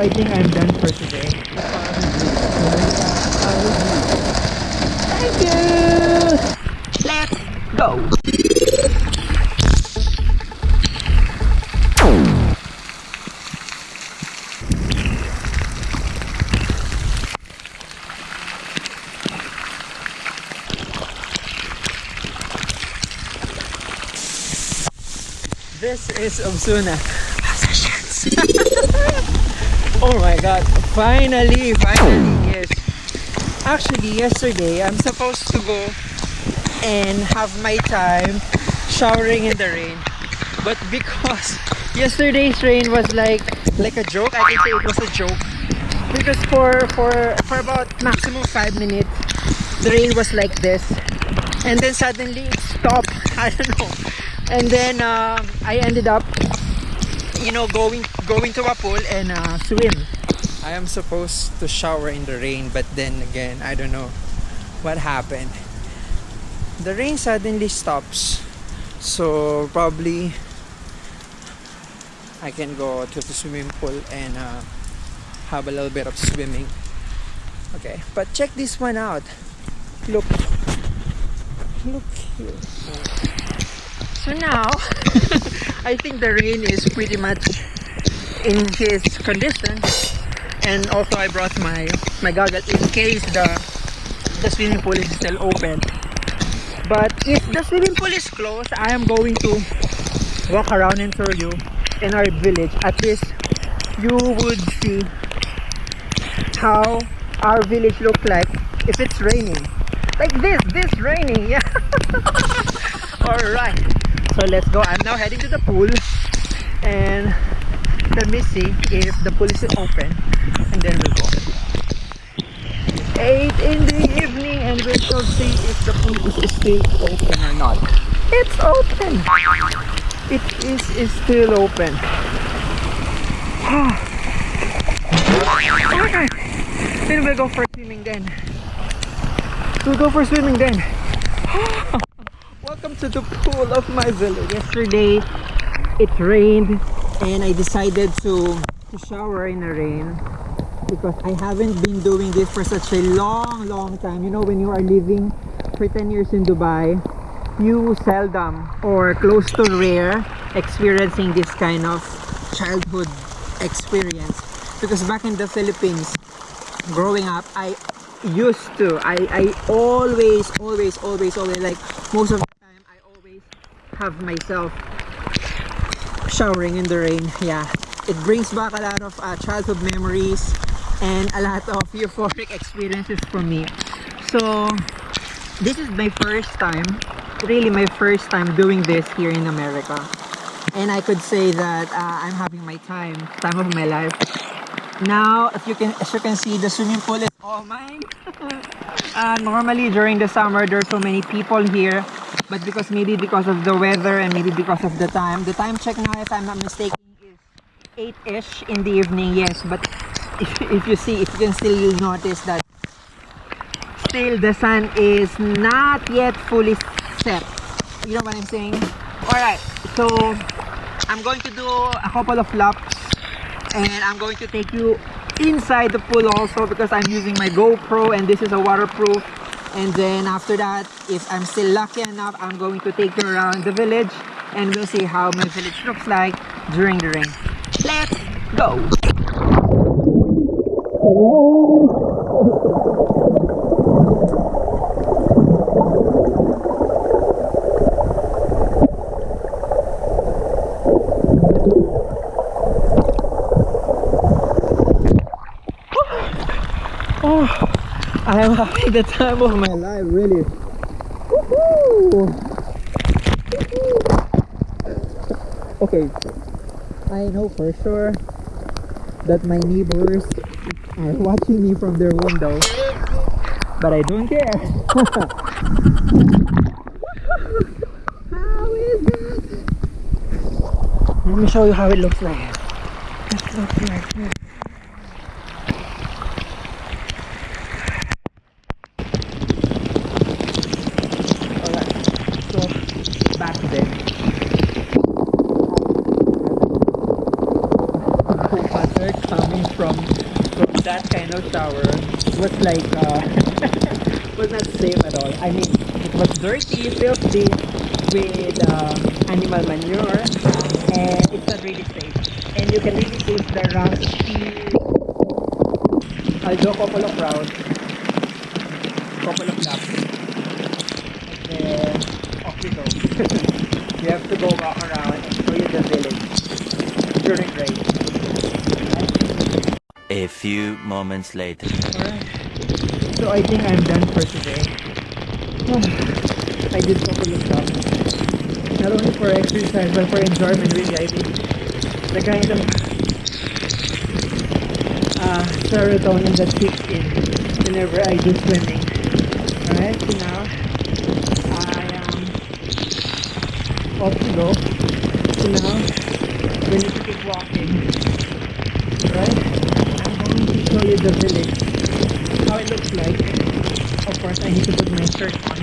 I think I'm done for today. Thank you! Let's go! This is Obsuna. Oh my god, finally, yes. Actually, yesterday, I'm supposed to go and have my time showering in the rain. But because yesterday's rain was like a joke, I can say it was a joke. Because for about maximum 5 minutes, the rain was like this. And then suddenly it stopped. I don't know. And then I ended up, going to a pool and swim. I am supposed to shower in the rain, but then again, I don't know what happened. The rain suddenly stops, so probably I can go to the swimming pool and have a little bit of swimming. Okay, but check this one out. Look here. So now, I think the rain is pretty much in his condition, and also I brought my goggles in case the swimming pool is still open. But if the swimming pool is closed, I am going to walk around and show you in our village. At least you would see how our village looks like if it's raining. Like this raining, yeah. Alright. So let's go. I'm now heading to the pool and let me see if the pool is open and then we'll go. 8 in the evening and we shall see if the pool is still open or not. It's open! It is still open. Okay. Then we'll go for swimming then. Welcome to the pool of my village. Yesterday it rained and I decided to shower in the rain because I haven't been doing this for such a long time. You know, when you are living for 10 years in Dubai, you seldom or close to rare experiencing this kind of childhood experience, because back in the Philippines growing up, I always like most of the time I always have myself showering in the rain. Yeah, it brings back a lot of childhood memories and a lot of euphoric experiences for me. So this is my first time, really my first time doing this here in America, and I could say that I'm having my time of my life. Now, as you can see, the swimming pool is all mine. Normally during the summer there's so many people here, but maybe because of the weather and maybe because of the time check now, if I'm not mistaken, is 8ish in the evening. Yes, but if you can still notice that still the sun is not yet fully set. You know what I'm saying? Alright, so I'm going to do a couple of laps and I'm going to take you inside the pool also because I'm using my GoPro and this is a waterproof. And then after that, if I'm still lucky enough, I'm going to take you around the village and we'll see how my village looks like during the rain. Let's go! Oh, I am having the time of my life, really. Okay, I know for sure that my neighbors are watching me from their window, but I don't care. How is it? Let me show you how it looks like. It looks like this. Back then, water coming from that kind of shower was like was not safe at all. I mean, it was dirty, filthy, with animal manure, and it's not really safe. And you can really taste the rusty. I'll do a couple of rounds, couple of laps, and then off we go. You have to go walk around and show you the village during rain. A few moments later. Alright, so I think I'm done for today. I did a couple of stuff, not only for exercise but for enjoyment. Really, I think the kind of serotonin that kicks in whenever I do swimming. Alright, so now I am off to go. So now we need to keep walking. Alright, I'm going to show you the village, how it looks like. Of course, I need to put my shirt on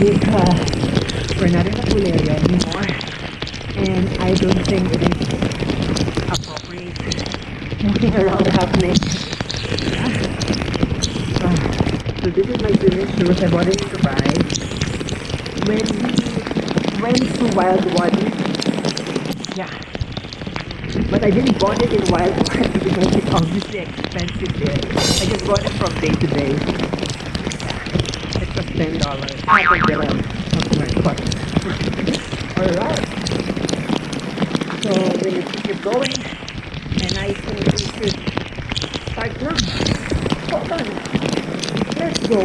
because we're not in the pool area anymore, and I don't think it is appropriate moving around half naked. So this is my swimming shoes. I bought it in Dubai when we went to Wildwood. Yeah, but I didn't bought it in Wildwood because it's obviously expensive there. I just bought it from day to day. Yeah, it was $10. I think they're alright. So we need to keep going, and I think we should start now. Hold on. Let's go.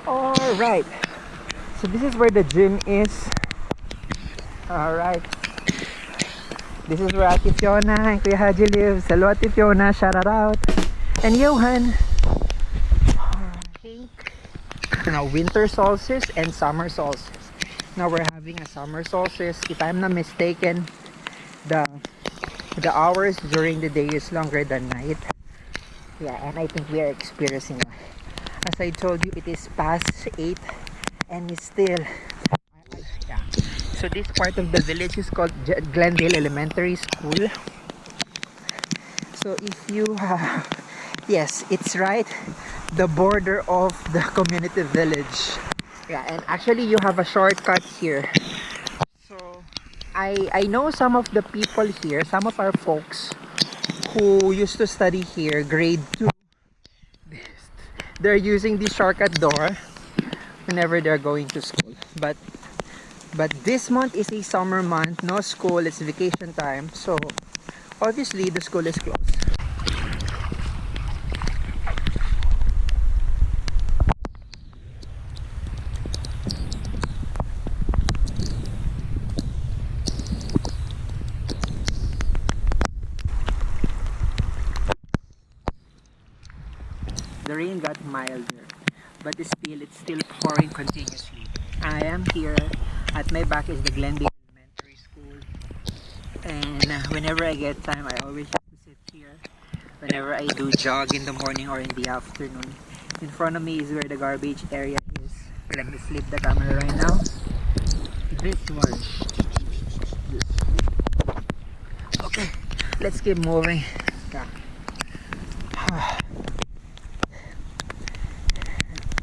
Alright. So this is where the gym is. Alright. This is where Ate Fiona and Kuya Haji lives. Hello Ate Fiona, shout out. And Johan. Okay. Now winter solstice and summer solstice. Now we're having a summer solstice. If I'm not mistaken, the hours during the day is longer than night. Yeah, and I think we are experiencing that. As I told you, it is past 8 and it's still yeah. So this part of the village is called Glendale Elementary School. So if you have, yes, it's right, the border of the community village. Yeah, and actually you have a shortcut here. So I know some of the people here, some of our folks who used to study here, grade 2. They're using the shortcut door whenever they're going to school. But this month is a summer month, no school, it's vacation time. So obviously the school is closed. The rain got milder, but it's still pouring continuously. I am here. At my back is the Glendale Elementary School, and whenever I get time, I always have to sit here. Whenever I do jog in the morning or in the afternoon, in front of me is where the garbage area is. Let me flip the camera right now. This one. Okay, let's keep moving.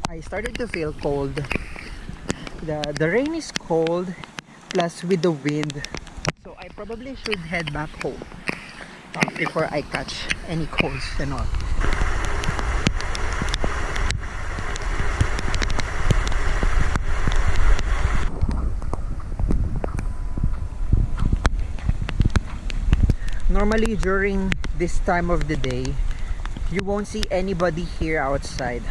I started to feel cold. The rain is cold, plus with the wind. So I probably should head back home before I catch any colds and all. Normally during this time of the day, you won't see anybody here outside,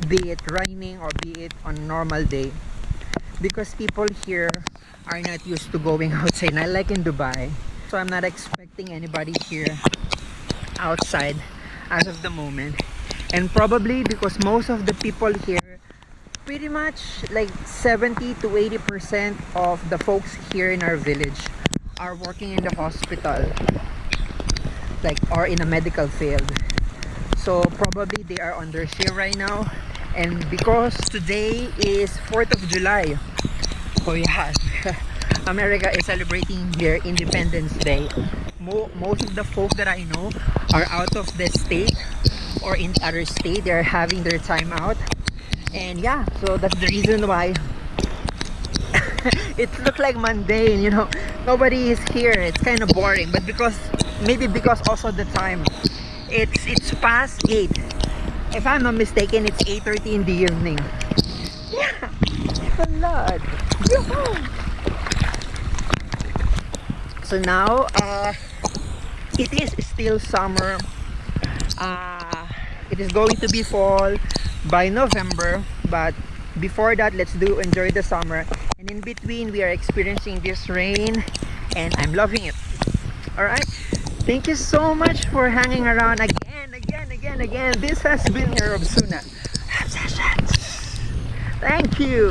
be it raining or be it on a normal day, because people here are not used to going outside, not like in Dubai. So I'm not expecting anybody here outside as of the moment. And probably because most of the people here, pretty much like 70 to 80% of the folks here in our village are working in the hospital, like, or in a medical field. So probably they are on their shift right now. And because today is 4th of July, oh yeah, America is celebrating their Independence Day. most of the folk that I know are out of the state or in the other state. They're having their time out, and yeah, so that's the reason why it looked like mundane, you know. Nobody is here. It's kind of boring, but maybe because also the time, it's past 8. If I'm not mistaken, it's 8:30 in the evening. Yeah, blood. Yoo-hoo! So now, it is still summer. It is going to be fall by November, but before that, let's enjoy the summer. And in between, we are experiencing this rain, and I'm loving it. All right. Thank you so much for hanging around again. This has been your Obsuna Obsessions. Thank you.